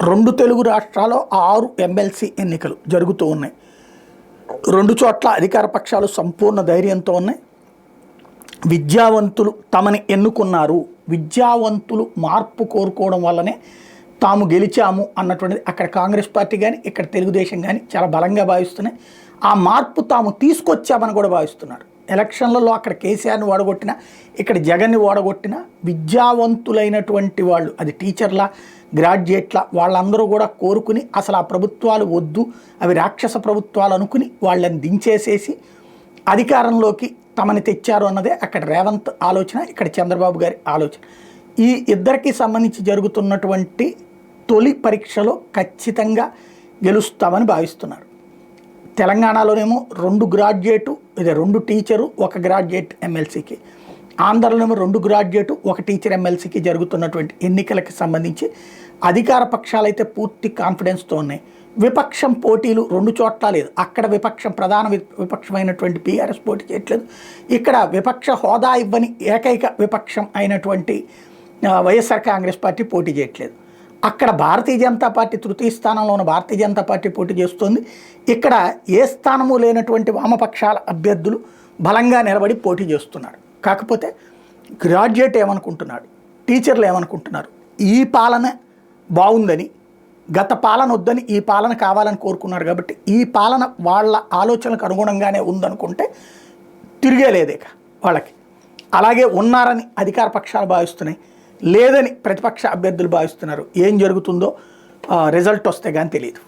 రెండు తెలుగు రాష్ట్రాల్లో 6 ఎమ్మెల్సీ ఎన్నికలు జరుగుతూ ఉన్నాయి. రెండు చోట్ల అధికార పక్షాలు సంపూర్ణ ధైర్యంతో ఉన్నాయి. విద్యావంతులు తమని ఎన్నుకున్నారు, విద్యావంతులు మార్పు కోరుకోవడం వల్లనే తాము గెలిచాము అన్నటువంటిది అక్కడ కాంగ్రెస్ పార్టీ కానీ ఇక్కడ తెలుగుదేశం కానీ చాలా బలంగా భావిస్తున్నాయి. ఆ మార్పు తాము తీసుకొచ్చామని కూడా భావిస్తున్నారు. ఎలక్షన్లలో అక్కడ కేసీఆర్ని ఓడగొట్టిన, ఇక్కడ జగన్ని ఓడగొట్టిన విద్యావంతులైనటువంటి వాళ్ళు, అది టీచర్ల, గ్రాడ్యుయేట్ల, వాళ్ళందరూ కూడా కోరుకుని అసలు ఆ ప్రభుత్వాలు వద్దు, అవి రాక్షస ప్రభుత్వాలు అనుకుని వాళ్ళని దించేసేసి అధికారంలోకి తమని తెచ్చారు అన్నదే అక్కడ రేవంత్ ఆలోచన, ఇక్కడ చంద్రబాబు గారి ఆలోచన. ఈ ఇద్దరికి సంబంధించి జరుగుతున్నటువంటి తొలి పరీక్షలో ఖచ్చితంగా గెలుస్తామని భావిస్తున్నారు. తెలంగాణలోనేమో 2 గ్రాడ్యుయేటు, 2 టీచరు, 1 గ్రాడ్యుయేట్ ఎమ్మెల్సీకి, ఆంధ్రలోనేమో 2 గ్రాడ్యుయేటు, 1 టీచర్ ఎమ్మెల్సీకి జరుగుతున్నటువంటి ఎన్నికలకు సంబంధించి అధికార పక్షాలైతే పూర్తి కాన్ఫిడెన్స్తో ఉన్నాయి. విపక్షం పోటీలు 2 చోట్ల లేదు. అక్కడ విపక్షం, ప్రధాన విపక్షమైనటువంటి బీఆర్ఎస్ పోటీ చేయట్లేదు. ఇక్కడ విపక్ష హోదా ఇవ్వని ఏకైక విపక్షం అయినటువంటి వైఎస్ఆర్ కాంగ్రెస్ పార్టీ పోటీ చేయట్లేదు. అక్కడ భారతీయ జనతా పార్టీ తృతీయ స్థానంలో ఉన్న భారతీయ జనతా పార్టీ పోటీ చేస్తుంది. ఇక్కడ ఏ స్థానము లేనటువంటి వామపక్షాల అభ్యర్థులు బలంగా నిలబడి పోటీ చేస్తున్నారు. కాకపోతే గ్రాడ్యుయేట్ ఏమనుకుంటున్నాడు, టీచర్లు ఏమనుకుంటున్నారు, ఈ పాలన బాగుందని, గత పాలన వద్దని ఈ పాలన కావాలని కోరుకున్నారు. కాబట్టి ఈ పాలన వాళ్ళ ఆలోచనలకు అనుగుణంగానే ఉందనుకుంటే తిరిగేలేదే వాళ్ళకి. అలాగే ఉన్నారని అధికార పక్షాలు భావిస్తున్నాయి, లేదని ప్రతిపక్ష అభ్యర్థులు భావిస్తున్నారు. ఏం జరుగుతుందో రిజల్ట్ వస్తే కానీ తెలియదు.